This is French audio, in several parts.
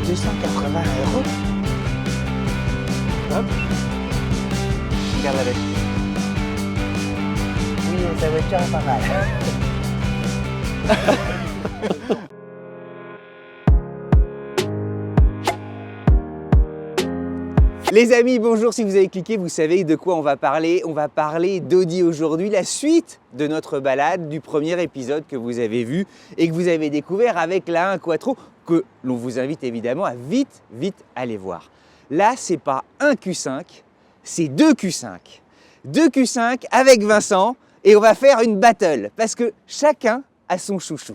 280 €. Hop. Regarde la bête. Oui, sa voiture est pas mal. Les amis, bonjour, si vous avez cliqué, vous savez de quoi on va parler. On va parler d'Audi aujourd'hui, la suite de notre balade du premier épisode que vous avez vu et que vous avez découvert avec la 1 Quattro, que l'on vous invite évidemment à vite aller voir. Là, c'est pas un Q5, c'est deux Q5. Deux Q5 avec Vincent et on va faire une battle parce que chacun a son chouchou.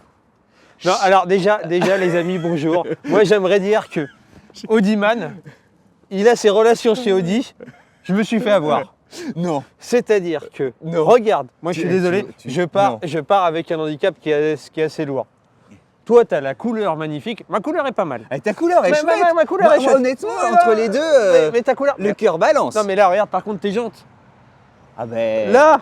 Non, alors déjà les amis, bonjour. Moi, j'aimerais dire que Audiman, il a ses relations chez Audi, je me suis fait avoir. Non. C'est-à-dire que, Non. regarde, moi je suis désolé, je pars avec un handicap qui est assez lourd. Toi, tu as la couleur magnifique, ma couleur est pas mal. Ah, ta couleur est chouette. Ma couleur est chouette. Honnêtement, entre les deux, mais ta couleur, le cœur balance. Non mais là, regarde par contre tes jantes. Ah ben... Là,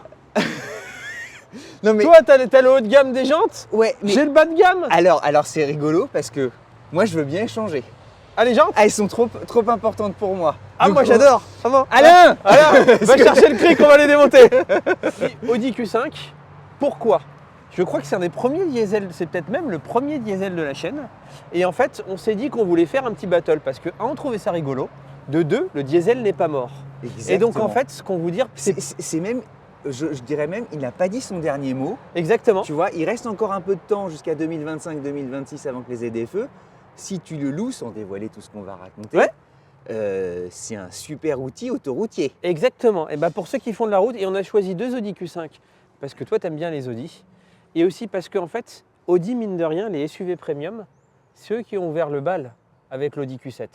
non, mais... toi, t'as le haut de gamme des jantes, Ouais, mais... j'ai le bas de gamme. Alors c'est rigolo parce que moi, je veux bien échanger. Ah, les jantes. Ah, elles sont trop importantes pour moi. Ah, Donc, moi j'adore. Ah bon. Alain Va chercher le cric, on va les démonter. Audi Q5, pourquoi? Je crois que c'est un des premiers diesels, c'est peut-être même le premier diesel de la chaîne. Et en fait, on s'est dit qu'on voulait faire un petit battle parce que, un, on trouvait ça rigolo. De deux, le diesel n'est pas mort. Exactement. Et donc en fait, ce qu'on vous dire, c'est même, je dirais même, il n'a pas dit son dernier mot. Exactement. Tu vois, il reste encore un peu de temps jusqu'à 2025-2026 avant que les ZFE. Si tu le loues sans dévoiler tout ce qu'on va raconter, Ouais. C'est un super outil autoroutier. Exactement. Et bah pour ceux qui font de la route, et on a choisi deux Audi Q5 parce que toi, tu aimes bien les Audi. Et aussi parce qu'en fait, Audi, mine de rien, les SUV premium, c'est eux qui ont ouvert le bal avec l'Audi Q7.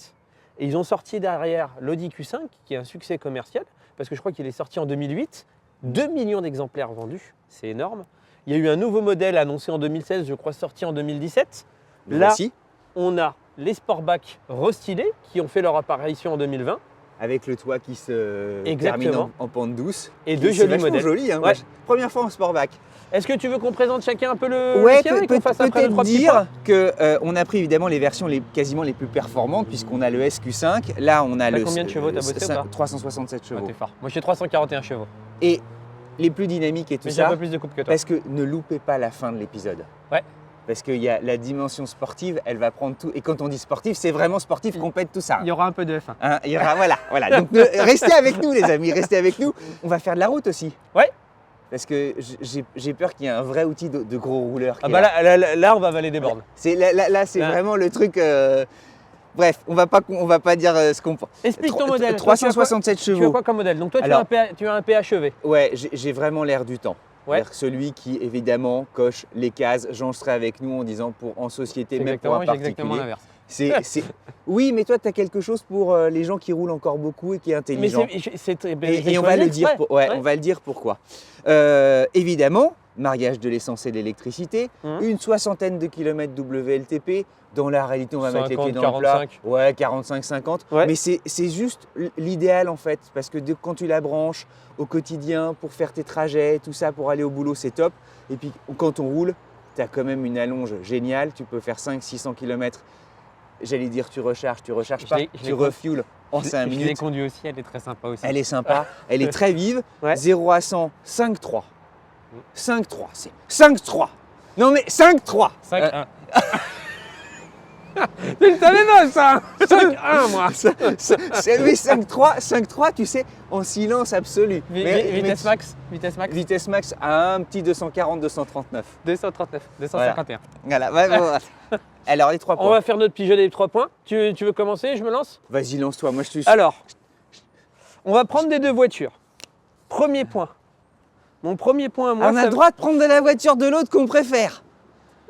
Et ils ont sorti derrière l'Audi Q5, qui est un succès commercial, parce que je crois qu'il est sorti en 2008, 2 millions d'exemplaires vendus, c'est énorme. Il y a eu un nouveau modèle annoncé en 2016, je crois sorti en 2017. Là, Voici, on a les Sportback restylés qui ont fait leur apparition en 2020. avec le toit qui se Exactement. termine en pente douce. Et deux C'est jolis vachement modèles. joli, hein. Ouais. Première fois en Sportback. Est-ce que tu veux qu'on présente chacun un peu le Ouais, sien et qu'on fasse après nos peut-être trois petits dire points qu'on a pris évidemment les versions quasiment les plus performantes puisqu'on a le SQ5. Là, on a T'as le combien de chevaux, t'as bossé ou pas 367 Ah, chevaux. t'es fort. Moi j'ai 341 chevaux. Et les plus dynamiques et tout Mais j'ai un ça, peu plus de coupe que toi. parce que ne loupez pas la fin de l'épisode. Ouais. Parce qu'il y a la dimension sportive, elle va prendre tout. Et quand on dit sportif, c'est vraiment sportif, compète, tout ça. Il y aura un peu de F1. Hein, il y aura, voilà. Donc restez avec nous, les amis, restez avec nous. On va faire de la route aussi. Ouais. Parce que j'ai peur qu'il y ait un vrai outil de gros rouleur. Ah bah là on va avaler des bornes. Là, c'est Là. vraiment le truc. Bref, on va pas dire ce qu'on pense. Explique ton modèle. 367 Tu veux chevaux. quoi comme modèle? Donc toi Alors, tu as un PHEV. Ouais, j'ai vraiment l'air du temps. Ouais. C'est-à-dire celui qui, évidemment, coche les cases. Jean serait avec nous en disant en société, même pour un J'ai exactement particulier. l'inverse. Oui, mais toi, tu as quelque chose pour les gens qui roulent encore beaucoup et qui est Mais intelligent. et On va le dire. On va le dire pourquoi. Évidemment, mariage de l'essence et de l'électricité, une soixantaine de kilomètres WLTP. Dans la réalité, on va mettre les pieds dans le plat. 45. Ouais, 45-50. Ouais. Mais c'est juste l'idéal en fait, parce que quand tu la branches au quotidien pour faire tes trajets, tout ça, pour aller au boulot, c'est top. Et puis quand on roule, tu as quand même une allonge géniale. Tu peux faire 500-600 km. J'allais dire tu recharges pas, tu refuels en 5 Je l'ai minutes. conduit aussi, elle est très sympa aussi. Elle est sympa, elle est très vive. Ouais. 0 à 100, 5-3. 5-3, c'est 5-3. Non mais 5-3. 5-1. Tu le savais pas ça 5-1 moi. C'est lui 5-3, tu sais, en silence absolu. Vitesse max. Vitesse max à un petit 240, 239. 239, 251. Voilà, voilà. Alors les 3 points. On va faire notre petit jeu des 3 points. Tu veux commencer? Je me lance? Vas-y, lance-toi, moi je suis... Alors, on va prendre des deux voitures. Premier point. Mon premier point à moi, on a le droit de prendre de la voiture de l'autre qu'on préfère.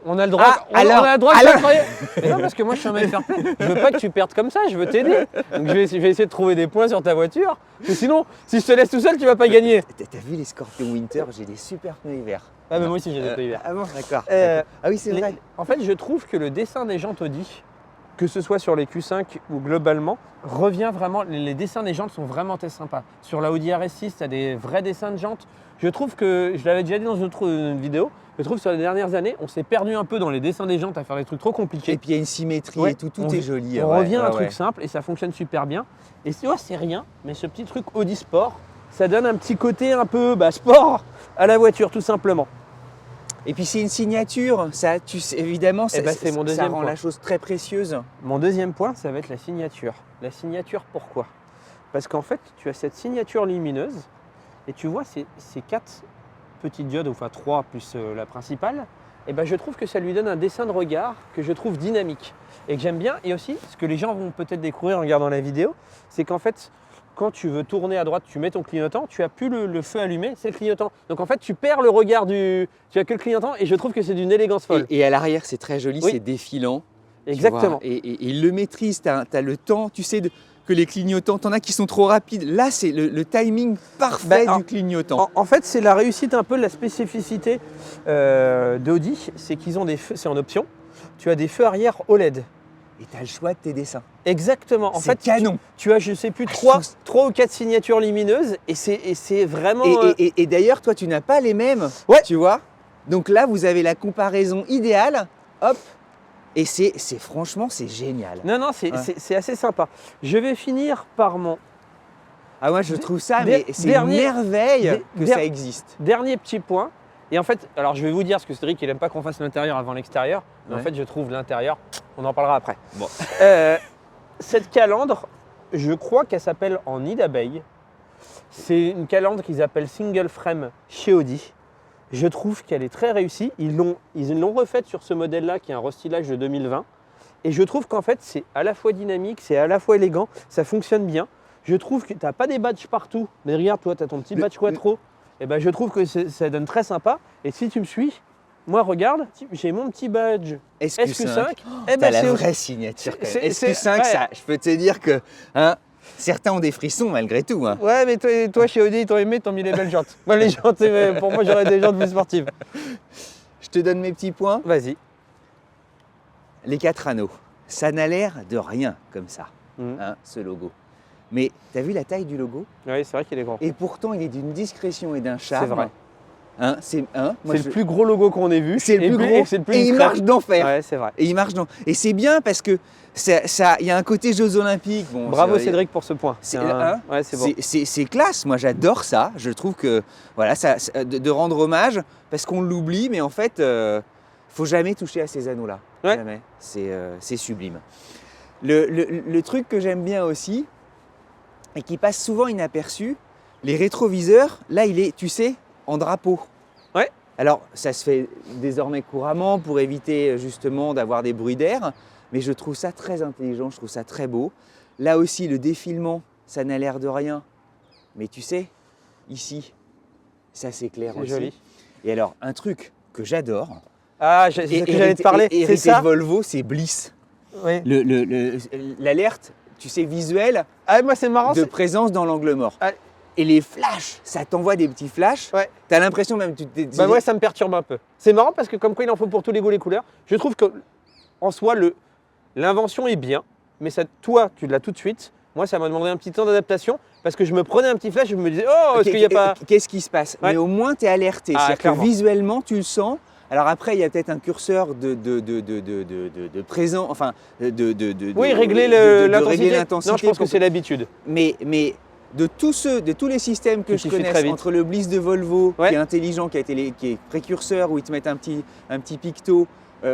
On a le droit, on a le droit de s'accroyer. Mais non, parce que moi je suis un mec fair play. Je veux pas que tu perdes comme ça, je veux t'aider. Donc je vais essayer de trouver des points sur ta voiture. Parce que sinon, si je te laisse tout seul, tu vas pas gagner. T'as vu les Scorpion Winter? J'ai des super pneus hiver. Ah, mais moi aussi j'ai des pneus hiver. Ah bon, d'accord. Euh, Ah oui, c'est vrai. En fait, je trouve que le dessin des jantes Audi que ce soit sur les Q5 ou globalement, revient vraiment, les dessins des jantes sont vraiment très sympas. Sur la Audi RS6, tu as des vrais dessins de jantes. Je trouve que, je l'avais déjà dit dans une autre vidéo, je trouve que sur les dernières années, on s'est perdu un peu dans les dessins des jantes à faire des trucs trop compliqués. Et puis il y a une symétrie Ouais, et tout est joli. On ouais, revient à un ouais, truc ouais. simple et ça fonctionne super bien. Et tu vois, c'est rien, mais ce petit truc Audi Sport, ça donne un petit côté un peu sport à la voiture, tout simplement. Et puis c'est une signature, ça, tu sais, évidemment, ça, c'est mon ça deuxième rend point. la chose très précieuse. Mon deuxième point, ça va être la signature. La signature, pourquoi? Parce qu'en fait, tu as cette signature lumineuse et tu vois ces 4 petites diodes, enfin 3 plus la principale, et je trouve que ça lui donne un dessin de regard que je trouve dynamique et que j'aime bien. Et aussi, ce que les gens vont peut-être découvrir en regardant la vidéo, c'est qu'en fait, quand tu veux tourner à droite, tu mets ton clignotant, tu n'as plus le feu allumé, c'est le clignotant. Donc en fait, tu perds le regard tu as que le clignotant et je trouve que c'est d'une élégance folle. Et à l'arrière, c'est très joli, Oui. c'est défilant. tu Exactement. vois. Et il le maîtrise, tu as le temps, tu sais, que les clignotants, t'en as qui sont trop rapides. Là, c'est le timing parfait du clignotant. En fait, c'est la réussite un peu de la spécificité d'Audi, c'est qu'ils ont des feux, c'est en option, tu as des feux arrière OLED. Et tu as le choix de tes dessins. Exactement. En C'est fait, canon. tu as, je sais plus, 3 ou 4 signatures lumineuses et c'est vraiment. Et d'ailleurs, toi, tu n'as pas les mêmes, Ouais. tu vois. Donc là, vous avez la comparaison idéale. Hop. Et franchement, c'est génial. Non, c'est assez sympa. Je vais finir par mon Ah, moi, je trouve ça, mais c'est une merveille que ça existe. dernier petit point. Et en fait, alors je vais vous dire, parce que Cédric, il n'aime pas qu'on fasse l'intérieur avant l'extérieur. Mais Ouais. en fait, je trouve l'intérieur, on en parlera après. Bon. Cette calandre, je crois qu'elle s'appelle en nid d'abeille. C'est une calandre qu'ils appellent single frame chez Audi. Je trouve qu'elle est très réussie. Ils l'ont refaite sur ce modèle-là qui est un restylage de 2020. Et je trouve qu'en fait, c'est à la fois dynamique, c'est à la fois élégant, ça fonctionne bien. Je trouve que tu n'as pas des badges partout. Mais regarde, toi, tu as ton petit badge Quattro. Et je trouve que ça donne très sympa. Et si tu me suis, moi, regarde, j'ai mon petit badge SQ5. T'as la vraie signature. Quand même. SQ5, ouais. ça, je peux te dire que certains ont des frissons malgré tout. Hein. Ouais, mais toi chez Audi, ils t'ont aimé, ils t'ont mis les belles jantes. Moi, les jantes, pour moi, j'aurais des jantes plus sportives. Je te donne mes petits points. Vas-y. Les 4 anneaux, ça n'a l'air de rien comme ça, ce logo. Mais tu as vu la taille du logo? Oui, c'est vrai qu'il est grand. Et pourtant, il est d'une discrétion et d'un charme. C'est vrai. C'est le plus gros logo qu'on ait vu. C'est le plus gros. C'est le plus et il discret. marche d'enfer. Ouais, c'est vrai. Et il marche dans. Et c'est bien parce que il y a un côté Jeux Olympiques. Bon, Bravo Cédric pour ce point. C'est ouais, c'est bon. c'est classe. Moi, j'adore ça. Je trouve que voilà, de rendre hommage parce qu'on l'oublie, mais en fait, faut jamais toucher à ces anneaux-là. Ouais. Jamais. C'est sublime. Le truc que j'aime bien aussi et qui passe souvent inaperçu, les rétroviseurs. Là, il est, tu sais, en drapeau. Ouais. Alors, ça se fait désormais couramment pour éviter justement d'avoir des bruits d'air, mais je trouve ça très intelligent, je trouve ça très beau. Là aussi, le défilement, ça n'a l'air de rien, mais tu sais, ici, ça s'éclaire aussi. C'est joli. Et alors, un truc que j'adore, Ah, c'est ce que j'allais te parler. C'est hérité ça. de Volvo, c'est Bliss. Oui. L'alerte, tu sais, visuelle Ah, moi, c'est marrant. de présence dans l'angle mort. Ah. Et les flashs, ça t'envoie des petits flashs. Ouais. T'as l'impression même, Ouais, ça me perturbe un peu. C'est marrant parce que comme quoi il en faut pour tous les goûts, les couleurs. Je trouve que en soi, l'invention est bien, mais ça, toi, tu l'as tout de suite. Moi, ça m'a demandé un petit temps d'adaptation parce que je me prenais un petit flash, je me disais, oh, est-ce qu'il n'y a pas. Qu'est-ce qui se passe? Ouais. Mais au moins, tu es alerté. Ah, C'est-à-dire que clairement. visuellement, tu le sens. Alors après, il y a peut-être un curseur de présent, enfin, Oui, régler régler l'intensité. l'intensité. Non, je pense que c'est l'habitude. Mais de tous les systèmes que Qui je suffit très connaisse, vite. entre le Bliss de Volvo, Ouais. qui est intelligent, qui est précurseur, où ils te mettent un petit picto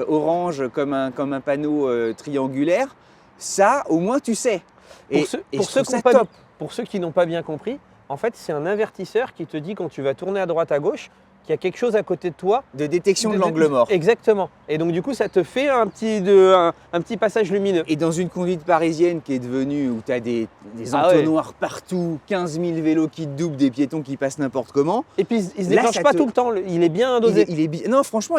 orange comme un panneau triangulaire, ça, au moins, tu sais. Et je trouve ça top. Pour ceux qui n'ont pas bien compris, en fait, c'est un avertisseur qui te dit quand tu vas tourner à droite, à gauche, qu'il y a quelque chose à côté de toi. De détection de l'angle mort. Exactement. Et donc, du coup, ça te fait un petit passage lumineux. Et dans une conduite parisienne qui est devenue où tu as des Ah ouais. entonnoirs partout, 15 000 vélos qui te doublent, des piétons qui passent n'importe comment. Et puis, il se Là, déclenche ça pas te- tout le temps. Il est bien dosé. Il est non, franchement,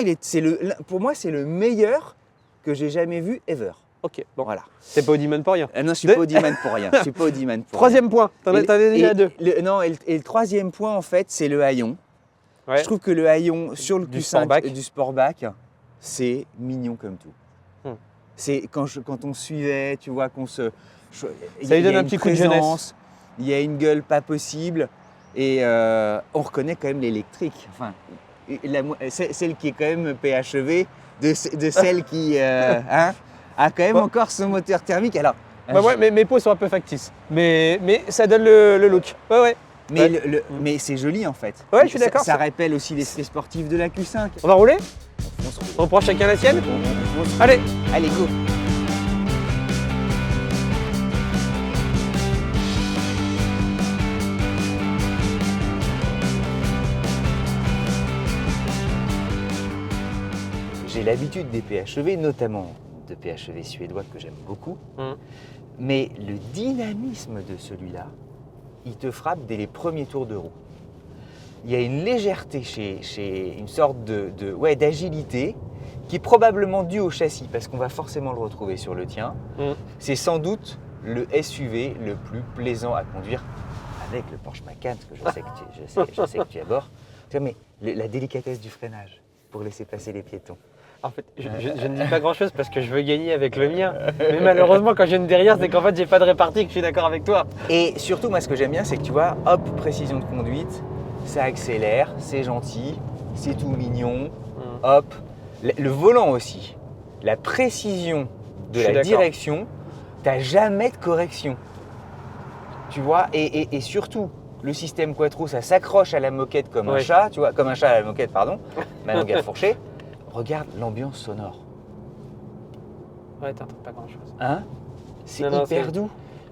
pour moi, c'est le meilleur que j'ai jamais vu ever. Ok, bon. Voilà. C'est pas Audiman pour rien. Ah non, je suis pas Audiman pour rien. Je suis pas Audiman pour Troisième point. T'en rien. as déjà Et deux. Le troisième point, en fait, c'est le haillon. Ouais. Je trouve que le haillon sur le Du Q5 Sportback. du Sportback, c'est mignon comme tout. C'est quand on suivait, tu vois, qu'on se... Ça lui donne y a un une petit coup de jeunesse. présence, il y a une gueule pas possible et on reconnaît quand même l'électrique. Enfin, celle qui est quand même PHEV de celle qui a quand même encore son moteur thermique. Alors, Bah ouais, mais mes peaux sont un peu factices. Mais ça donne le look. Ouais, ouais. mais, Ouais. mais c'est joli en fait. Ouais, je suis d'accord. Ça rappelle aussi les sportifs de la Q5. On va rouler? On se retrouve. On prend chacun la sienne? On se- Allez. Allez, go. J'ai l'habitude des PHEV, notamment de PHEV suédois que j'aime beaucoup, mais le dynamisme de celui-là, il te frappe dès les premiers tours de roue. Il y a une légèreté chez une sorte d'agilité qui est probablement due au châssis, parce qu'on va forcément le retrouver sur le tien. C'est sans doute le SUV le plus plaisant à conduire avec le Porsche Macan, parce que je sais que tu abordes. Tu vois, mais la délicatesse du freinage pour laisser passer les piétons. En fait, je ne dis pas grand-chose parce que je veux gagner avec le mien. Mais malheureusement, quand je viens de derrière, c'est qu'en fait, j'ai pas de répartie et que je suis d'accord avec toi. Et surtout, moi, ce que j'aime bien, c'est que tu vois, hop, précision de conduite, ça accélère, c'est gentil, c'est tout mignon, hop. Le volant aussi, la précision de Je suis la d'accord. direction, t'as jamais de correction. Tu vois, et surtout, le système Quattro, ça s'accroche à la moquette comme un Ouais. chat, tu vois, comme un chat à la moquette, pardon, ma langue à fourcher. Regarde l'ambiance sonore, Ouais, t'entends pas grand-chose. hein? C'est Non, hyper c'est- doux.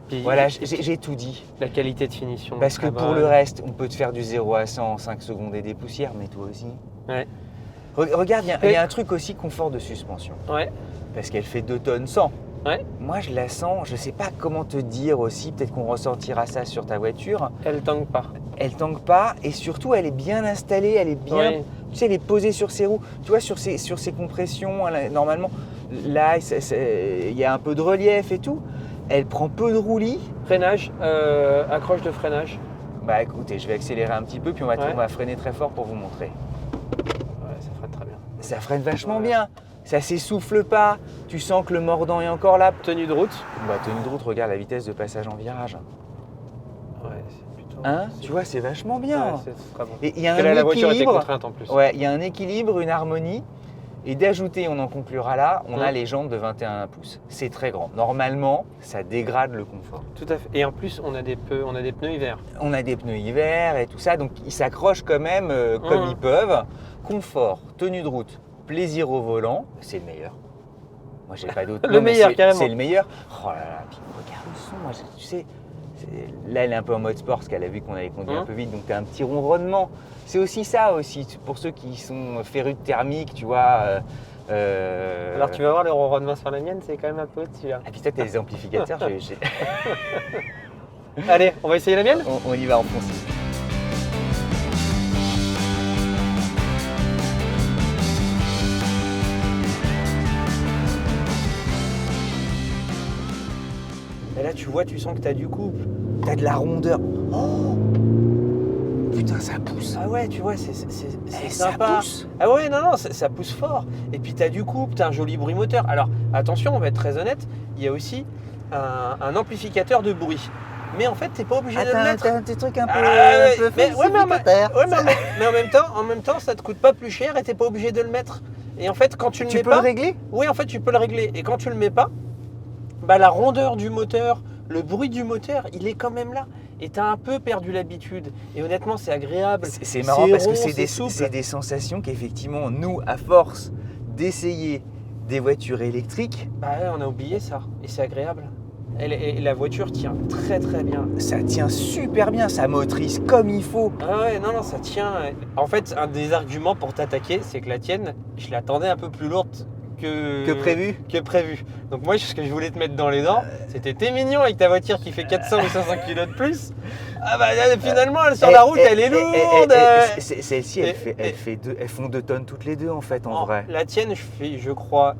Puis, Voilà, j'ai tout dit. la qualité de finition. Parce que très pour bonne. le reste, on peut te faire du 0 à 100 en 5 secondes et des poussières, mais toi aussi. Ouais. Regarde, il y a un truc aussi, confort de suspension. Ouais. Parce qu'elle fait 2 tonnes 100. Ouais. Moi, je la sens, je sais pas comment te dire aussi, peut-être qu'on ressentira ça sur ta voiture. Elle tangue pas. Elle tangue pas et surtout, elle est bien installée, elle est bien... Ouais. Tu sais, elle est posée sur ses roues. Tu vois, sur ses compressions, normalement, là, il y a un peu de relief et tout. Elle prend peu de roulis. Freinage, accroche de freinage. Bah écoutez, je vais accélérer un petit peu, puis on Ouais. va freiner très fort pour vous montrer. Ouais, ça freine très bien. Ça freine vachement Ouais. bien. Ça s'essouffle pas. Tu sens que le mordant est encore là. Tenue de route. Bah, tenue de route, regarde la vitesse de passage en virage. Ouais, c'est plutôt. Hein? c'est- Tu vois, c'est vachement bien. Ouais, c'est très bon. Et il y a Parce que là, un la voiture était équilibre. contrainte en plus. Ouais, il y a un équilibre, une harmonie. Et d'ajouter, on en conclura là, on a Ouais. les jambes de 21 pouces. C'est très grand. Normalement, ça dégrade le confort. Tout à fait. Et en plus, on a des pneus hiver. On a des pneus hiver et tout ça, donc ils s'accrochent quand même comme Mhm. ils peuvent. Confort, tenue de route, plaisir au volant, c'est le meilleur. Moi, j'ai pas d'autre. Le Non, mais meilleur, c'est- carrément. C'est le meilleur. Oh là là, puis regarde le son. Moi, tu sais, là, elle est un peu en mode sport parce qu'elle a vu qu'on avait conduit un peu vite, donc tu as un petit ronronnement. C'est aussi ça aussi, pour ceux qui sont férus de thermique, tu vois. Alors tu vas voir le ronronnement sur la mienne, c'est quand même un peu au-dessus. Hein. Ah, puis toi, tu as des amplificateurs. Allez, on va essayer la mienne? On y va en fonce. Et là, tu vois, tu sens que tu as du couple. T'as de la rondeur. Oh putain, ça pousse. Ah ouais, tu vois, c'est Ça sympa. pousse. Ah ouais, non, ça pousse fort. Et puis tu as du couple, tu as un joli bruit moteur. Alors attention, on va être très honnête, il y a aussi un amplificateur de bruit. Mais en fait, tu n'es pas obligé de le mettre. T'as un petit truc un peu, Ah ouais, un peu mais falsificateur. mais en même temps, ça te coûte pas plus cher et t'es pas obligé de le mettre. Et en fait, quand tu le Tu mets peux pas, le régler? oui, en fait, tu peux le régler. Et quand tu le mets pas, bah, la rondeur du moteur, le bruit du moteur, il est quand même là. Et tu as un peu perdu l'habitude. Et honnêtement, c'est agréable. C'est marrant parce que rond, c'est souple. des sensations qu'effectivement, nous, à force d'essayer des voitures électriques, Bah ouais, on a oublié ça. Et c'est agréable. Et la voiture tient très très bien. ça tient super bien, ça motrice comme il faut. Ah ouais, non, ça tient. En fait, un des arguments pour t'attaquer, c'est que la tienne, je l'attendais un peu plus lourde Que prévu. Donc moi, ce que je voulais te mettre dans les dents, c'était t'es mignon avec ta voiture qui fait 400 ou 500 kg de plus. Ah bah finalement, sur la route, elle est lourde. Celle-ci, elles font 2 tonnes toutes les deux en fait, en vrai. La tienne, je fais, je crois,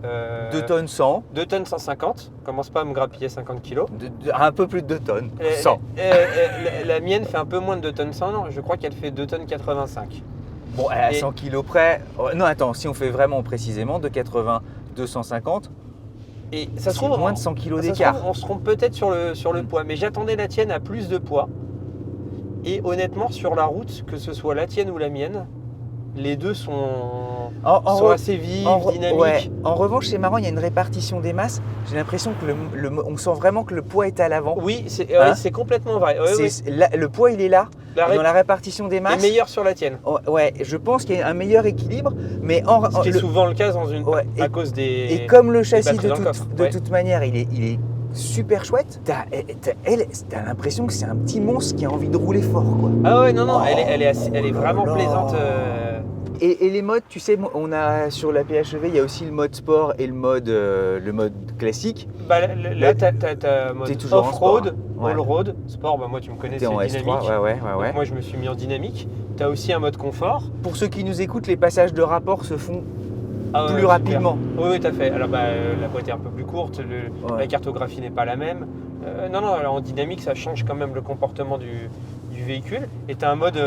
2 tonnes 100, 2 tonnes 150. Commence pas à me grappiller 50 kg. un peu plus de 2 tonnes, 100. La mienne fait un peu moins de 2 tonnes 100, non, je crois qu'elle fait 2 tonnes 85. Bon, à Et- 100 kilos près. Non, attends, si on fait vraiment précisément de 80, 250, Et ça se C'est trouve, moins de 100 kg ça se d'écart. trouve, on se trompe peut-être sur le poids, mais j'attendais la tienne à plus de poids. Et honnêtement, sur la route, que ce soit la tienne ou la mienne, les deux sont assez vifs, dynamiques. Ouais. En revanche, c'est marrant, il y a une répartition des masses. J'ai l'impression que on sent vraiment que le poids est à l'avant. Oui, c'est Hein complètement vrai. Ouais, oui. Le poids, il est là. Et dans la répartition des est masses. meilleur sur la tienne. Ouais, je pense qu'il y a un meilleur équilibre. Mais Ce qui est souvent le cas Ouais, à cause des. Et comme le châssis, batteries dans le coffre. de toute manière, il est super chouette, t'as l'impression que c'est un petit monstre qui a envie de rouler fort, quoi. Ah ouais, non, elle est vraiment là. plaisante. Et les modes, tu sais, on a sur la PHEV, il y a aussi le mode sport et le mode classique. Bah, là, t'as mode T'es toujours en off-road, sport, hein. Ouais. all-road. Sport, bah, moi, tu me connais, T'es c'est en dynamique. S3, ouais. Donc, moi, je me suis mis en dynamique. T'as aussi un mode confort. Pour ceux qui nous écoutent, les passages de rapport se font Ah ouais, plus super. rapidement. Oui, tout à fait. Alors, la boîte est un peu plus courte, Ouais. la cartographie n'est pas la même. Non, alors, en dynamique, ça change quand même le comportement du véhicule. Et tu as un mode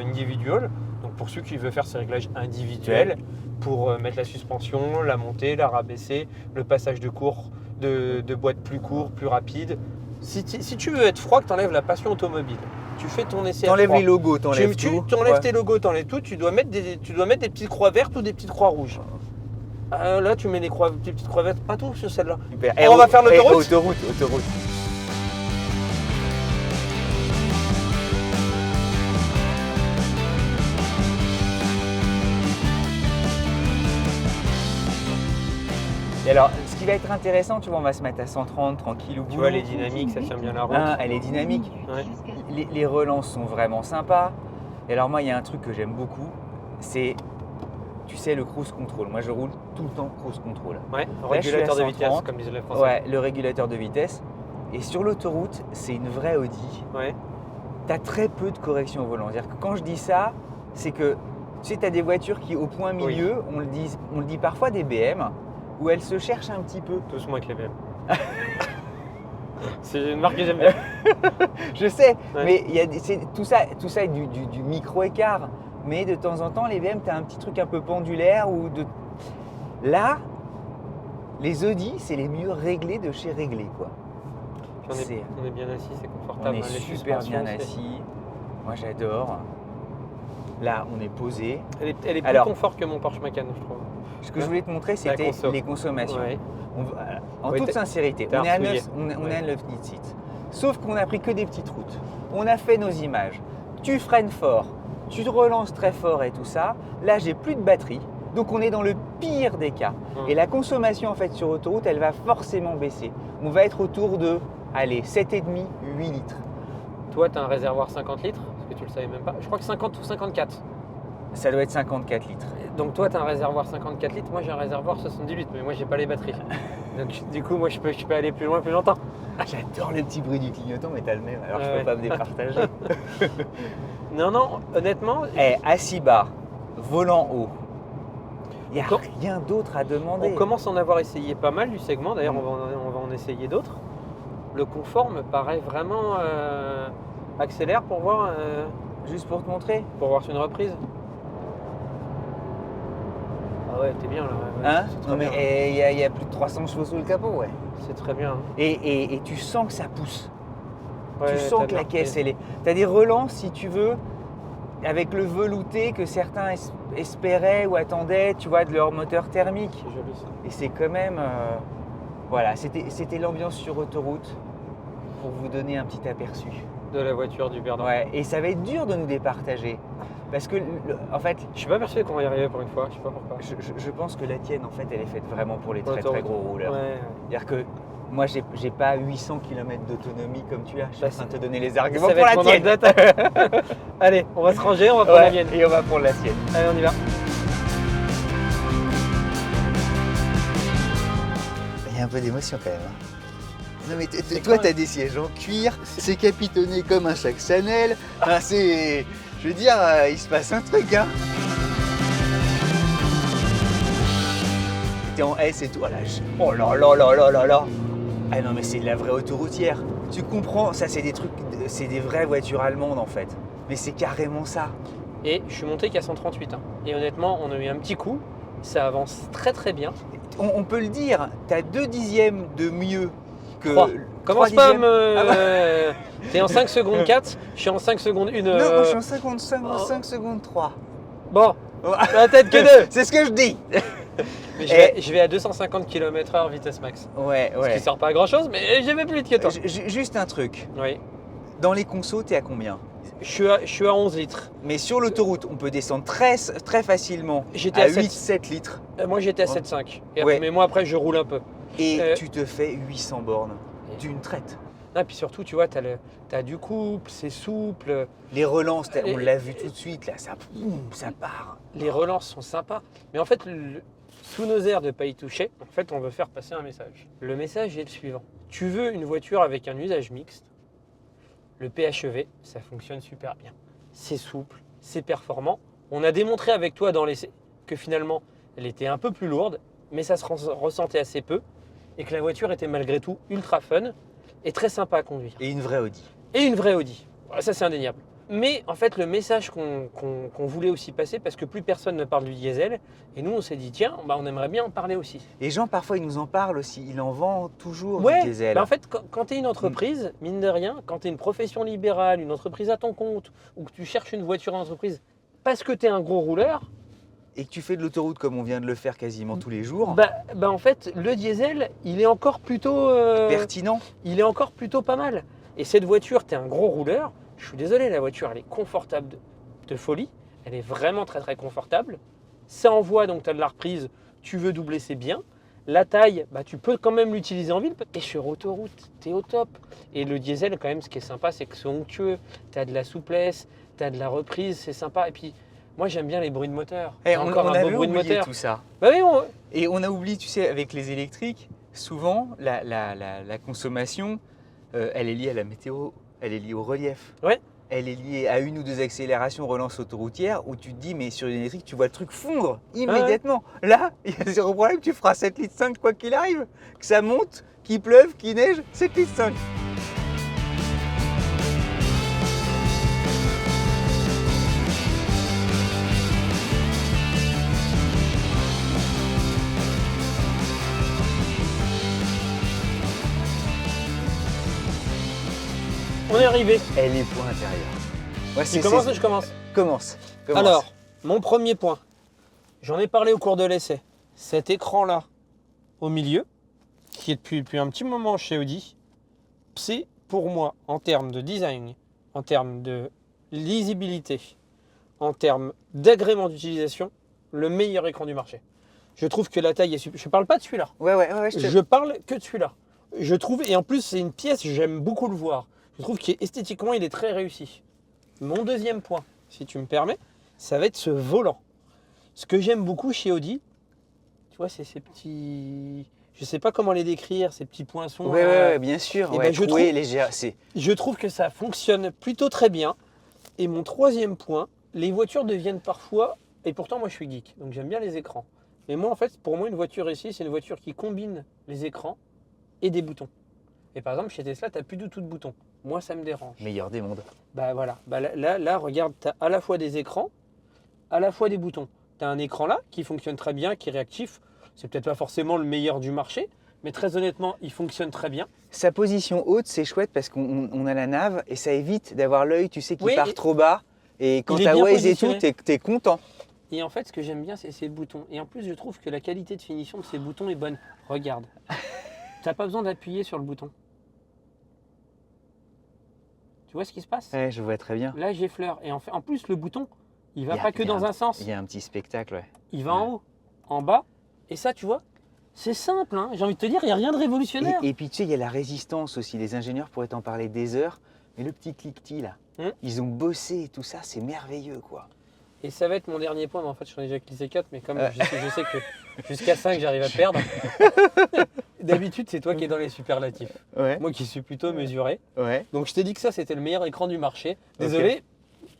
individual, donc pour ceux qui veulent faire ces réglages individuels, pour mettre la suspension, la monter, la rabaisser, le passage de boîte plus court, plus rapide. Si tu veux être froid, que tu enlèves la passion automobile, tu fais ton essai. T'enlèves les logos, t'enlèves tout. Tu enlèves Ouais. tes logos, t'enlèves tout, tu dois mettre des petites croix vertes ou des petites croix rouges. Là, tu mets des petites croix vertes, pas tout sur celle-là. Super. On va faire l'autoroute. Autoroute. Et alors, ce qui va être intéressant, tu vois, on va se mettre à 130, tranquille ou Tu vois, les dynamiques, ça tient bien la route. Elle est dynamique. Ouais. Les relances sont vraiment sympas. Et alors moi, il y a un truc que j'aime beaucoup, c'est, tu sais, le cruise control. Moi, je roule tout le temps cruise control. Ouais, Là, je suis à régulateur de vitesse, 130. comme disent les Français. Ouais, le régulateur de vitesse. Et sur l'autoroute, c'est une vraie Audi. Ouais. Tu as très peu de correction au volant. C'est-à-dire que quand je dis ça, c'est que, tu sais, tu as des voitures qui, au point milieu, on le dit parfois des BM, où elles se cherchent un petit peu. Doucement avec les BM. C'est une marque que j'aime bien. Je sais, Ouais. mais tout ça est du micro-écart. Mais de temps en temps, les BM, tu as un petit truc un peu pendulaire. Là, les Audi, c'est les mieux réglés de chez réglés, quoi. Puis on est bien assis, c'est On confortable. est Les super suspensions, bien assis. Moi, j'adore. Là, on est posé. Elle est plus Alors- confort que mon Porsche Macan, je trouve. Ce que je voulais te montrer, La c'était conso. les consommations. Ouais. En Ouais, toute t'as- sincérité, t'as on est à refouillé. 9 litres. Sauf qu'on a pris que des petites routes. On a fait nos images. Tu freines fort, tu te relances très fort et tout ça. Là, j'ai plus de batterie. Donc, on est dans le pire des cas. Hum. Et la consommation, en fait, sur autoroute, elle va forcément baisser. On va être autour de, allez, 7,5, 8 litres. Toi, tu as un réservoir 50 litres, parce que tu le savais même pas. Je crois que 50 ou 54. Ça doit être 54 litres. Donc toi, tu as un réservoir 54 litres, moi j'ai un réservoir 78, mais moi j'ai pas les batteries. Donc du coup, moi je peux aller plus loin, plus longtemps. J'adore le petit bruit du clignotant, mais t'as le même, alors je Ouais. peux pas me départager. Non, honnêtement, Assis bas, volant haut. Il n'y a Encore- rien d'autre à demander. on commence à en avoir essayé pas mal du segment, d'ailleurs Mm. on va en essayer d'autres. Le confort me paraît vraiment accélère pour voir Juste pour te montrer. sur une reprise. Ah ouais, t'es bien là. ouais, Hein c'est très Non mais bien. il y a plus de 300 chevaux sous le capot, ouais. C'est très bien. Et tu sens que ça pousse. Ouais, Tu sens t'as que de la caisse, elle est... Tu as des relents, si tu veux, avec le velouté que certains espéraient ou attendaient, tu vois, de leur moteur thermique. C'est joli ça. Et c'est quand même... Voilà, c'était l'ambiance sur autoroute pour vous donner un petit aperçu. De la voiture du Verdun. Ouais, et ça va être dur de nous départager. Parce que, en fait, Je suis pas persuadé qu'on va y arriver pour une fois, je sais pas pourquoi. je pense que la tienne, en fait, elle est faite vraiment pour les très Autoroute. très gros rouleurs. Ouais. C'est-à-dire que moi, j'ai pas 800 km d'autonomie comme tu as. Je suis Bah, en train de te donner les arguments Ça pour va la être mon tienne. anecdote. Allez, on va se ranger, on va prendre la Ouais, mienne. et on va prendre la tienne. Allez, on y va. Il y a un peu d'émotion quand même. Non mais C'est toi, quoi tu as des sièges en cuir, c'est capitonné comme un sac Chanel. Enfin, c'est... Je veux dire, il se passe un truc, hein. T'es en S et tout. Oh là là là là là là. Ah non mais c'est de la vraie autoroutière. Tu comprends, ça c'est des trucs, c'est des vraies voitures allemandes en fait. Mais, c'est carrément ça. Et je suis monté qu'à 138. Hein. Et honnêtement, on a eu un petit coup. ça avance très très bien. On peut le dire, tu as 2 dixièmes de mieux que. 3. 3 Commence pas à dixièmes. me. T'es en 5 secondes 4, je suis en 5 secondes 1. Non, moi je suis en 5 secondes 3. Bon, peut-être que 2. C'est ce que je dis. Mais Et- je vais à 250 km/h vitesse max. Ouais, Ce qui sort pas à grand chose, mais je vais plus vite que toi. Juste un truc. Oui. Dans les consos, t'es à combien? Je suis à 11 litres. Mais sur l'autoroute, on peut descendre très facilement J'étais à à 7. 8-7 litres. Moi j'étais à Ouais. 7,5. Ouais. Mais moi après je roule un peu. Et Euh, tu te fais 800 bornes Et- d'une traite. Ah, puis surtout, tu vois, t'as du couple, c'est souple, Les relances, on Et- l'a vu tout de suite, là, ça part. les relances sont sympas. Mais en fait, sous nos airs de pas y toucher, en fait, on veut faire passer un message. Le message est le suivant. Tu veux une voiture avec un usage mixte, le PHEV, ça fonctionne super bien. C'est souple, c'est performant. On a démontré avec toi dans l'essai que finalement, elle était un peu plus lourde, mais ça se ressentait assez peu, et que la voiture était malgré tout ultra fun et très sympa à conduire. Et une vraie Audi. Et une vraie Audi. Voilà, ça, c'est indéniable. Mais en fait, le message qu'on voulait aussi passer, parce que plus personne ne parle du diesel, et nous, on s'est dit, tiens, bah, on aimerait bien en parler aussi. Les gens, parfois, ils nous en parlent aussi. Ils en vendent toujours Ouais, du diesel. bah, en fait, quand tu es une entreprise, mine de rien, quand tu es une profession libérale, une entreprise à ton compte, ou que tu cherches une voiture en entreprise, parce que tu es un gros rouleur, Et que tu fais de l'autoroute comme on vient de le faire quasiment tous les jours. bah en fait, le diesel, il est encore plutôt... Pertinent. il est encore plutôt pas mal. Et cette voiture, tu es un gros rouleur. Je suis désolé, la voiture, elle est confortable de folie. Elle est vraiment très très confortable. Ça envoie, donc tu as de la reprise. Tu veux doubler, c'est bien. La taille, bah, tu peux quand même l'utiliser en ville. Et sur autoroute, tu es au top. Et le diesel, quand même, ce qui est sympa, c'est que c'est onctueux. Tu as de la souplesse, tu as de la reprise, c'est sympa. Et puis, moi, j'aime bien les bruits de moteur. Eh, J'ai on encore un avait beau bruit de oublié moteur. tout ça. Bah oui, Et on a oublié, tu sais, avec les électriques, souvent, la consommation, elle est liée à la météo, elle est liée au relief. Ouais. Elle est liée à une ou deux accélérations relance autoroutière où tu te dis, mais sur une électrique, tu vois le truc fondre immédiatement. Là, il y a zéro problème, tu feras 7,5 litres quoi qu'il arrive. Que ça monte, qu'il pleuve, qu'il neige, 7,5 litres. on est arrivé. Et les points intérieurs. Ouais, Tu commences ou je commence? Commence. Alors, mon premier point, j'en ai parlé au cours de l'essai. Cet écran-là, au milieu, qui est depuis un petit moment chez Audi, c'est pour moi, en termes de design, en termes de lisibilité, en termes d'agrément d'utilisation, le meilleur écran du marché. Je trouve que la taille est super. Je ne parle pas de celui-là. Ouais, Je parle que de celui-là. Je trouve, et en plus, c'est une pièce, j'aime beaucoup le voir. Je trouve qu'esthétiquement, il est très réussi. Mon deuxième point, si tu me permets, ça va être ce volant. Ce que j'aime beaucoup chez Audi, tu vois, c'est ces petits... Je ne sais pas comment les décrire, ces petits poinçons. Ouais, bien sûr. Eh Ouais, ben, je troué, trouve- léger. Je trouve que ça fonctionne plutôt très bien. Et mon troisième point, les voitures deviennent parfois... Et pourtant, moi, je suis geek, donc j'aime bien les écrans. Mais moi, en fait, pour moi, une voiture ici, c'est une voiture qui combine les écrans et des boutons. Et par exemple, chez Tesla, tu n'as plus du tout de boutons. Moi, ça me dérange. Meilleur des mondes. Bah voilà, bah là, regarde, tu as à la fois des écrans, à la fois des boutons. Tu as un écran là qui fonctionne très bien, qui est réactif. C'est peut-être pas forcément le meilleur du marché, mais très honnêtement, il fonctionne très bien. Sa position haute, c'est chouette parce qu'on a la nave et ça évite d'avoir l'œil, tu sais, qui Oui, part et- trop bas. Et quand Il est t'as bien Waze et tout, positionné. t'es content. Et en fait, ce que j'aime bien, c'est ces boutons. Et en plus, je trouve que la qualité de finition de ces boutons est bonne. Regarde. Tu n'as pas besoin d'appuyer sur le bouton. Tu vois ce qui se passe? Ouais, je vois très bien. Là, j'effleure. Et en plus, le bouton, il va Il y a- pas que il y a dans un sens. Il y a un petit spectacle, ouais. Il va en haut, en bas. Et ça, tu vois, c'est simple. Hein. J'ai envie de te dire, il n'y a rien de révolutionnaire. Et puis tu sais, il y a la résistance aussi. Les ingénieurs pourraient t'en parler des heures. Mais le petit cliquetis là, ils ont bossé et tout ça, c'est merveilleux quoi. Et ça va être mon dernier point, mais en fait, j'en ai déjà glissé 4, mais comme je sais que jusqu'à 5, j'arrive à perdre. D'habitude, c'est toi qui es dans les superlatifs. Ouais, Moi qui suis plutôt mesuré. ouais, Donc, je t'ai dit que ça, c'était le meilleur écran du marché. Désolé,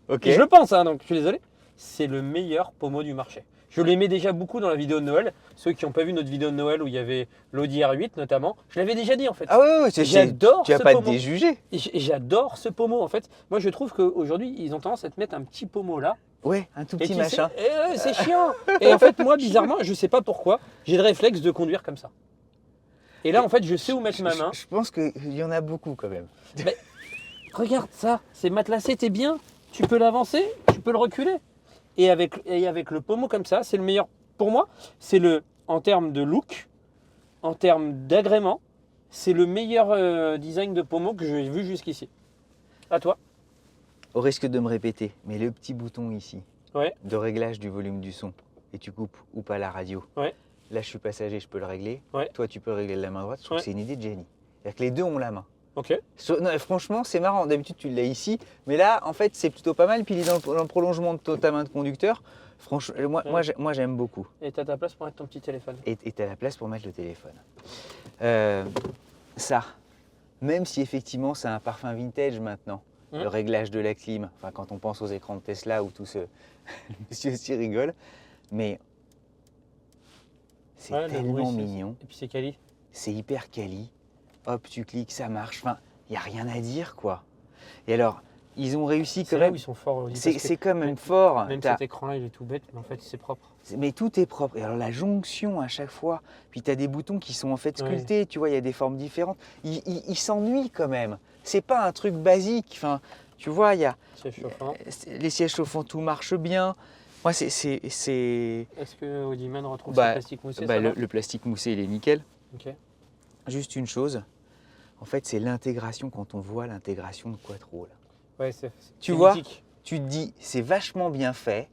ok. et je le pense, hein, donc je suis désolé. C'est le meilleur pommeau du marché. Je l'aimais déjà beaucoup dans la vidéo de Noël. Ceux qui n'ont pas vu notre vidéo de Noël où il y avait l'Audi R8 notamment, je l'avais déjà dit en fait. Ah ouais, J'adore tu vas ce pas te pommeau. déjuger. Et j'adore ce pommeau en fait. Moi je trouve qu'aujourd'hui ils ont tendance à te mettre un petit pommeau là. Ouais, un tout Et petit tu machin. sais, c'est chiant. Et en fait, moi, bizarrement, je sais pas pourquoi, j'ai le réflexe de conduire comme ça. Et là, en fait, je sais où mettre ma main. Je pense qu'il y en a beaucoup quand même. Mais regarde ça, c'est matelassé, t'es bien. Tu peux l'avancer, tu peux le reculer. Et avec le pommeau comme ça, c'est le meilleur. Pour moi, en termes de look, en termes d'agrément, c'est le meilleur design de pommeau que j'ai vu jusqu'ici. À toi. Au risque de me répéter, mais le petit bouton ici, Ouais, de réglage du volume du son, et tu coupes ou pas la radio. ouais, Là, je suis passager, je peux le régler. ouais. Toi, tu peux le régler de la main droite. Je trouve Ouais. que c'est une idée de génie. C'est-à-dire que les deux ont la main. Ok. Non, franchement, c'est marrant. D'habitude, tu l'as ici, mais là, en fait, c'est plutôt pas mal. Puis il est dans le prolongement de ta main de conducteur. Franchement, moi, j'aime beaucoup. Et t'as ta place pour mettre ton petit téléphone. Et tu as la place pour mettre le téléphone. Ça, même si effectivement, c'est un parfum vintage maintenant, le réglage de la clim, enfin, quand on pense aux écrans de Tesla où tout ce monsieur aussi rigole, mais c'est Ouais, le tellement bruit, mignon. Et puis c'est quali. C'est hyper quali. Hop, tu cliques, ça marche. Enfin, il n'y a rien à dire, quoi. Et alors, ils ont réussi quand C'est là même. où ils sont forts. Audi, parce C'est que quand même fort. Même T'as- cet écran-là, il est tout bête, mais en fait, c'est propre. Mais tout est propre. Et alors, la jonction à chaque fois. Puis, tu as des boutons qui sont en fait Ouais. sculptés. Tu vois, il y a des formes différentes. Ils s'ennuient quand même. C'est pas un truc basique. Enfin, tu vois, il y a Siège chauffant. les sièges chauffants, tout marche bien. Moi, c'est. Est-ce que Audiman retrouve Bah, ce plastique moussé Bah, ça va le plastique moussé, il est nickel. Ok. Juste une chose. En fait, c'est l'intégration quand on voit l'intégration de Quattro. Là. Ouais, Tu c'est vois, mythique. tu te dis, c'est vachement bien fait.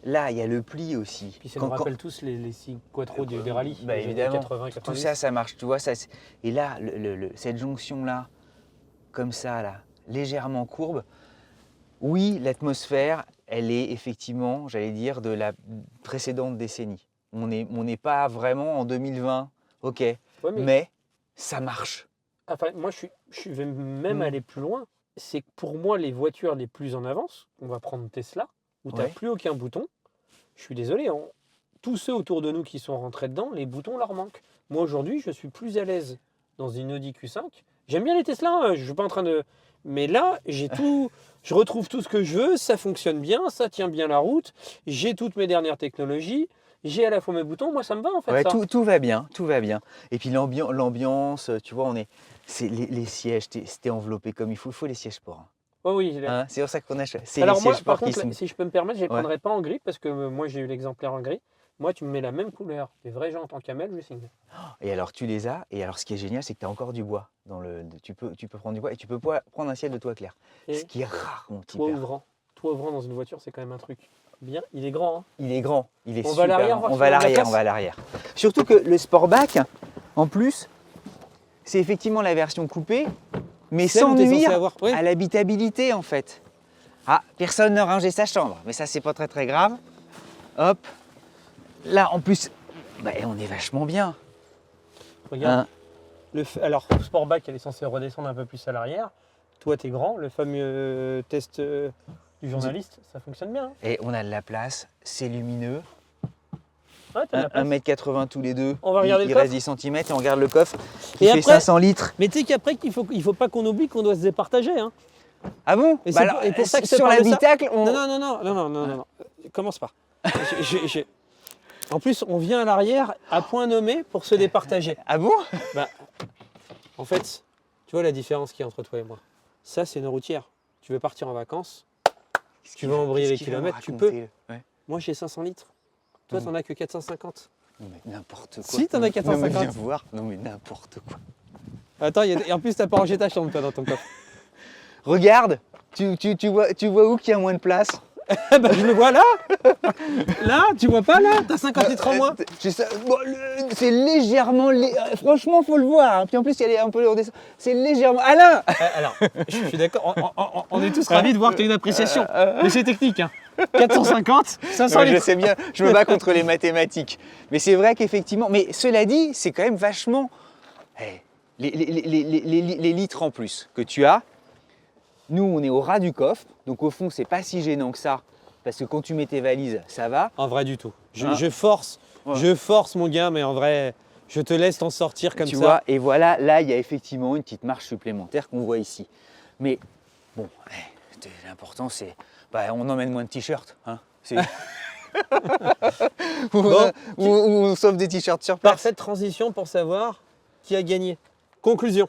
Là, il y a le pli aussi. Puis ça nous rappelle tous les 6 quattro des rallyes. Bah, des années évidemment, 80, tout 90. ça, ça marche. Tu vois, et là, cette jonction-là, comme ça, là, légèrement courbe, oui, l'atmosphère, elle est effectivement, j'allais dire, de la précédente décennie. On n'est pas vraiment en 2020, ok, Ouais, mais ça marche. enfin, moi, je vais même Mm. aller plus loin. C'est que pour moi, les voitures les plus en avance, on va prendre Tesla, où tu n'as Ouais. plus aucun bouton. Je suis désolé, tous ceux autour de nous qui sont rentrés dedans, les boutons leur manquent. Moi, aujourd'hui, je suis plus à l'aise dans une Audi Q5. J'aime bien les Tesla, hein, je ne suis pas en train de... Mais là, j'ai tout... Je retrouve tout ce que je veux, ça fonctionne bien, ça tient bien la route, j'ai toutes mes dernières technologies, j'ai à la fois mes boutons, moi ça me va en fait Ouais, ça. tout va bien, tout va bien. Et puis l'ambiance, tu vois, c'est les sièges, t'es enveloppé comme il faut les sièges sport. Oh oui, Hein, c'est pour ça qu'on achète. C'est les alors moi, sièges par sport qui contre, sont. si je peux me permettre, je ne les Ouais. prendrai pas en gris parce que moi j'ai eu l'exemplaire en gris. Moi, tu me mets la même couleur, des vrais gens en tant camel, je signe. Et alors tu les as, et alors ce qui est génial, c'est que tu as encore du bois. Tu peux prendre du bois et tu peux prendre un ciel de toit clair. Et Ce qui est rare, mon petit toit père. ouvrant. Toit ouvrant dans une voiture, c'est quand même un truc bien. Il est grand, hein. Il est grand, il est On va super à l'arrière, grand. voir On si va à on a de la l'arrière, place. on va à l'arrière. Surtout que le Sportback, en plus, c'est effectivement la version coupée, mais Celle sans où t'es censé nuire avoir- ouais. à l'habitabilité en fait. Ah, personne n'a rangé sa chambre, mais ça c'est pas très grave. Hop, là en plus, bah, on est vachement bien. Regarde. Hein. Alors, Sportback, elle est censée redescendre un peu plus à l'arrière. Toi, t'es grand. Le fameux test du journaliste, ça fonctionne bien. Hein. Et on a de la place, c'est lumineux. Ouais, t'as de la place. 1m80 tous les deux. On va regarder il le reste coffre. 10 cm et on regarde le coffre qui Et fait après- 500 litres. Mais tu sais qu'après, il faut pas qu'on oublie qu'on doit se départager. Hein. Ah bon Et Bah c'est alors, et pour ça que je te sur parle de ça. l'habitacle, on... Non. Commence pas. En plus, on vient à l'arrière à point nommé pour se départager. Ah bon Bah, en fait, tu vois la différence qu'il y a entre toi et moi. Ça, c'est une routière. Tu veux partir en vacances, Tu veux embrayer les kilomètres, tu peux. Ouais. moi j'ai 500 litres. Toi, t'en as que 450. Non mais n'importe quoi. Si, t'en as 450. Non mais viens voir. Non mais n'importe quoi. Attends, et en plus, t'as pas rangé ta chambre, toi, dans ton coffre. Regarde, tu vois où qu'il y a moins de place? Bah, je le vois là. Là, tu vois pas là. T'as 50 litres en moins. C'est légèrement... Franchement, faut le voir. Hein. Puis en plus, il y a un peu... C'est légèrement... Alain Alors, je suis d'accord. On est tous ravis de voir que tu as une appréciation. Mais c'est technique. Hein. 450, 500 Ouais, je litres. sais bien, je me bats contre les mathématiques. Mais c'est vrai qu'effectivement... Mais cela dit, c'est quand même vachement... Hey, les litres en plus que tu as, nous, on est au ras du coffre. Donc au fond, c'est pas si gênant que ça. Parce que quand tu mets tes valises, ça va. En vrai, du tout. Hein Je force. Ouais. Je force, mon gars, mais en vrai, je te laisse t'en sortir comme Tu ça. vois, et voilà, là, il y a effectivement une petite marche supplémentaire qu'on voit ici. Mais bon, l'important, c'est... Bah, on emmène moins de t-shirts. Hein. Bon, ou on sauve des t-shirts sur place. Parfaite transition pour savoir qui a gagné. Conclusion.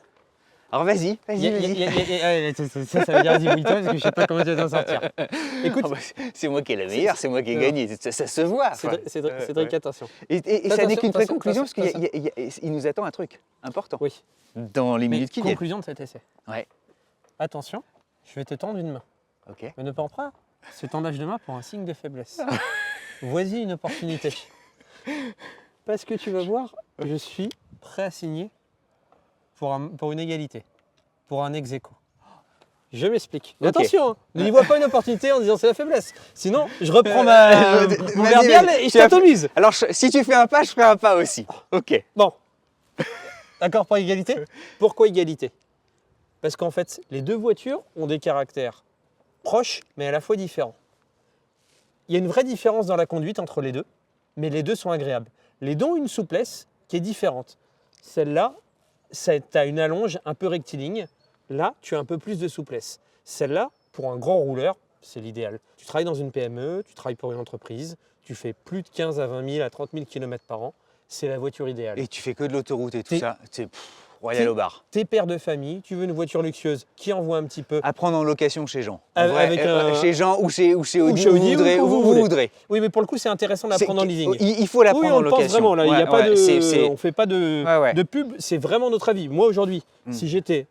Alors vas-y. Ça veut dire vas-y, mouille-toi, parce que je sais pas comment tu vas t'en sortir. Écoute, Ah bah, c'est moi qui ai la meilleure, c'est moi qui ai gagné. Ça se voit. Cédric, attention. Et ça n'est qu'une Attention, pré-conclusion parce attention. qu'il nous attend un truc important Oui. dans les Mais minutes qui viennent. conclusion de cet essai. Ouais. Attention, je vais te tendre une main. Ok. Mais ne prends pas ce tendage de main pour un signe de faiblesse. Voici une opportunité. Parce que tu vas voir, je suis prêt à signer pour une égalité, pour un ex-aequo. Je m'explique. Mais Ok. attention, hein, ne n'y vois pas une opportunité en disant c'est la faiblesse. Sinon, je reprends mon Vas-y, verbial vas-y. et je t'atomise. Alors si tu fais un pas, je ferai un pas aussi. Ok. Bon. D'accord pour égalité? Pourquoi égalité? Parce qu'en fait, les deux voitures ont des caractères proches, mais à la fois différents. Il y a une vraie différence dans la conduite entre les deux, mais les deux sont agréables. Les deux ont une souplesse qui est différente. Celle-là, tu as une allonge un peu rectiligne. Là, tu as un peu plus de souplesse. Celle-là, pour un grand rouleur, c'est l'idéal. Tu travailles dans une PME, tu travailles pour une entreprise, tu fais plus de 15 à 20 000 à 30 000 km par an, c'est la voiture idéale. Et tu fais que de l'autoroute et tout T'es- ça. C'est royal au bar. T'es père de famille, tu veux une voiture luxueuse qui envoie un petit peu. À prendre en location chez Jean. En Avec vrai, un- chez Jean ou chez Audi, chez Audi, où vous voudrez. Oui, mais pour le coup, c'est intéressant de la C'est- prendre en leasing. Il faut la Oui, prendre on en le location. pense vraiment là. Il y a Ouais, pas ouais, de, on fait pas de, Ouais, ouais. de pub. C'est vraiment notre avis. Moi aujourd'hui, Mm. si j'étais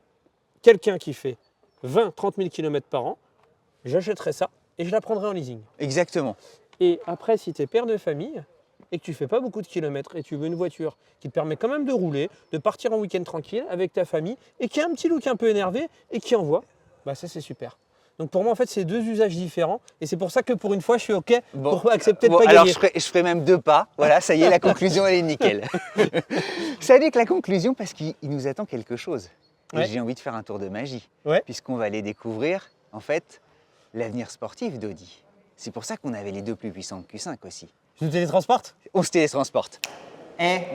quelqu'un qui fait 20-30 000 km par an, j'achèterais ça et je la prendrais en leasing. Exactement. Et après, si tu es père de famille et que tu fais pas beaucoup de kilomètres et tu veux une voiture qui te permet quand même de rouler, de partir en week-end tranquille avec ta famille et qui a un petit look un peu énervé et qui envoie, bah ça c'est super. Donc pour moi en fait c'est deux usages différents et c'est pour ça que pour une fois je suis ok pour accepter de pas alors gagner. je ferai même deux pas. Voilà, ça y est, la conclusion elle est nickel. Ça n'est que la conclusion parce qu'il nous attend quelque chose. Et Ouais. j'ai envie de faire un tour de magie. Ouais. Puisqu'on va aller découvrir en fait l'avenir sportif d'Audi. C'est pour ça qu'on avait les deux plus puissants Q5 aussi. Je nous télétransporte. On se télétransporte.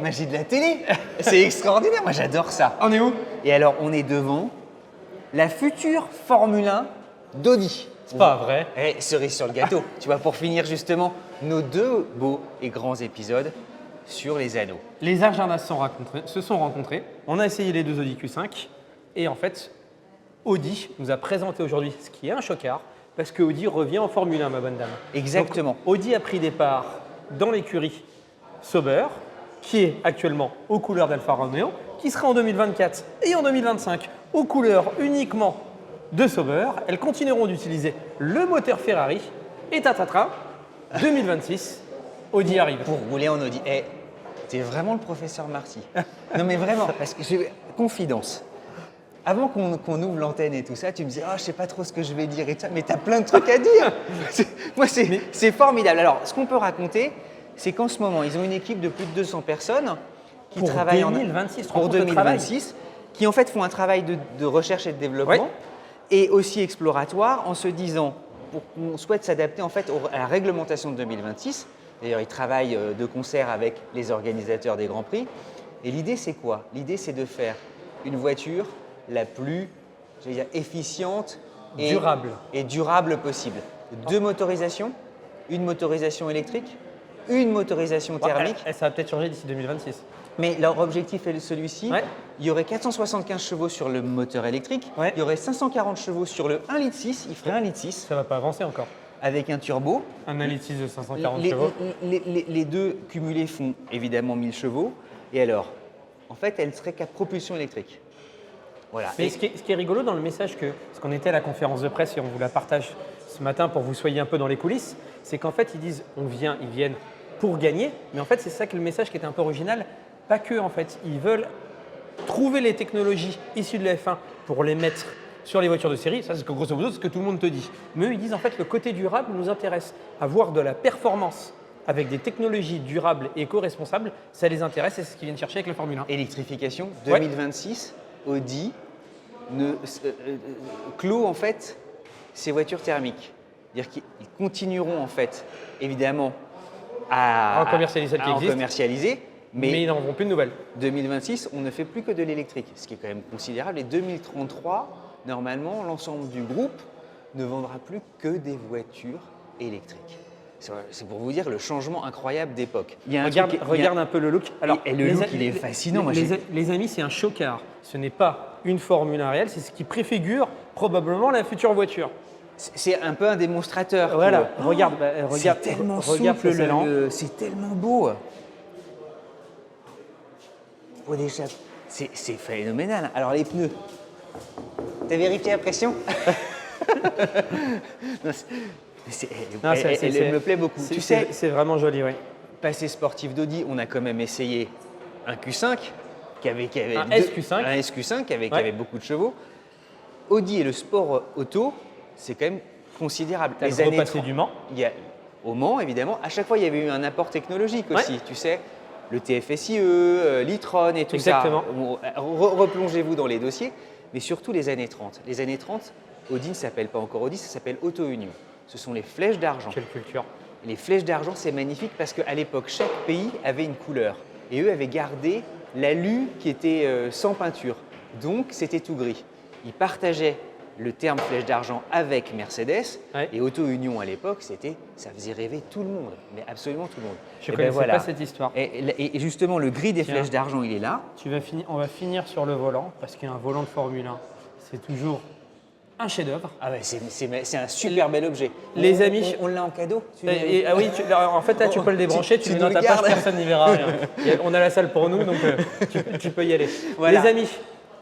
Magie de la télé. C'est extraordinaire, moi j'adore ça. On est où? Et alors on est devant la future Formule 1 d'Audi. C'est pas vrai. Cerise sur le gâteau, tu vois, pour finir justement nos deux beaux et grands épisodes sur les anneaux. Les agendas se sont rencontrés. On a essayé les deux Audi Q5 et en fait Audi nous a présenté aujourd'hui ce qui est un chocard parce que Audi revient en Formule 1 ma bonne dame. Exactement. Donc, Audi a pris départ dans l'écurie Sauber, qui est actuellement aux couleurs d'Alfa Romeo, qui sera en 2024 et en 2025 aux couleurs uniquement de Sauber. Elles continueront d'utiliser le moteur Ferrari et tatatra, 2026, Audi arrive. Pour rouler en Audi. T'es vraiment le professeur Marty. Non mais vraiment, parce que confidence. Avant qu'on ouvre l'antenne et tout ça, tu me disais, oh, je sais pas trop ce que je vais dire et tout ça, mais t'as plein de trucs à dire. Moi, c'est formidable. Alors, ce qu'on peut raconter, c'est qu'en ce moment, ils ont une équipe de plus de 200 personnes qui Pour travaillent 2026, pour 2026, qui en fait font un travail de recherche et de développement et aussi exploratoire en se disant, on souhaite s'adapter en fait à la réglementation de 2026. D'ailleurs, ils travaillent de concert avec les organisateurs des Grands Prix. Et l'idée, c'est quoi? L'idée, c'est de faire une voiture la plus, j'allais dire, efficiente et durable possible. Deux motorisations, une motorisation électrique, une motorisation thermique. Ça va peut-être changer d'ici 2026. Mais leur objectif est celui-ci. Ouais. Il y aurait 475 chevaux sur le moteur électrique. Ouais. Il y aurait 540 chevaux sur le 1,6 litre. Il ferait 1,6 litre Ça va pas avancer encore. avec un turbo. Un analysis de 540 Les- chevaux. les deux cumulés font évidemment 1000 chevaux. Et alors, en fait, elle serait qu'à propulsion électrique. Voilà. Mais Et- ce qui est rigolo dans le message, parce qu'on était à la conférence de presse et on vous la partage ce matin pour que vous soyez un peu dans les coulisses, c'est qu'en fait ils disent ils viennent pour gagner, mais en fait c'est ça que le message qui était un peu original, pas que en fait, ils veulent trouver les technologies issues de la F1 pour les mettre sur les voitures de série, ça c'est grosso modo ce que tout le monde te dit. Mais eux ils disent en fait le côté durable nous intéresse, avoir de la performance avec des technologies durables et éco-responsables, ça les intéresse et c'est ce qu'ils viennent chercher avec la Formule 1. Électrification, Ouais. 2026, Audi clôt en fait ces voitures thermiques. C'est-à-dire qu'ils continueront en fait, évidemment, À commercialiser celles qui en existent. commercialiser, Mais mais ils n'en auront plus de nouvelles. 2026, on ne fait plus que de l'électrique, ce qui est quand même considérable. Et 2033, normalement, l'ensemble du groupe ne vendra plus que des voitures électriques. C'est pour vous dire le changement incroyable d'époque. Regarde un peu le look. Et le look, il est fascinant. Les amis, c'est un show-car. Ce n'est pas une Formule 1 réelle, c'est ce qui préfigure probablement la future voiture. C'est un peu un démonstrateur. Voilà, regarde, c'est tellement regarde souple, précédent. c'est tellement beau. Oh, déjà, c'est phénoménal. Alors les pneus, t'as vérifié la pression? Elle me plaît beaucoup. Tu sais, c'est vraiment joli, oui. passé sportif d'Audi, on a quand même essayé un Q5 qui avait Un SQ5. un SQ5 qui avait beaucoup de chevaux. Audi et le sport auto, c'est quand même considérable. Les années repassé du Mans. Il y a, au Mans, évidemment, à chaque fois, il y avait eu un apport technologique aussi. Tu sais, le TFSIe, l'e-tron et tout Exactement. ça. Replongez-vous dans les dossiers, mais surtout les années 30. Les années 30, Audi ne s'appelle pas encore Audi, ça s'appelle Auto Union. Ce sont les flèches d'argent. Quelle culture. Les flèches d'argent, c'est magnifique parce qu'à l'époque, chaque pays avait une couleur. Et eux avaient gardé l'alu qui était sans peinture. Donc, c'était tout gris. Ils partageaient le terme flèche d'argent avec Mercedes. Ouais. Et Auto Union, à l'époque, ça faisait rêver tout le monde. Mais absolument tout le monde. Je ne connaissais pas cette histoire. Et justement, le gris des flèches d'argent, il est là. On va finir sur le volant, parce qu'un volant de Formule 1, c'est toujours un chef-d'œuvre. Ah ouais, c'est un super bel objet. Les amis, on l'a en cadeau. Ah oui, en fait là tu peux le débrancher, tu le mets dans ta poche, personne n'y verra rien. On a la salle pour nous, donc tu peux y aller. Voilà. Les amis,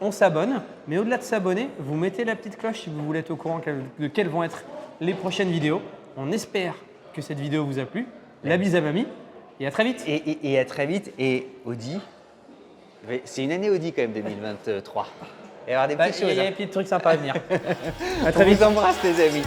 on s'abonne, mais au-delà de s'abonner, vous mettez la petite cloche si vous voulez être au courant de quelles vont être les prochaines vidéos. On espère que cette vidéo vous a plu. La bise à mamie et à très vite. Et à très vite. Et Audi, c'est une année Audi quand même 2023. Il va y avoir des petites choses. Il y a des petits trucs sympas à venir. À très vite. On vous embrasse les amis.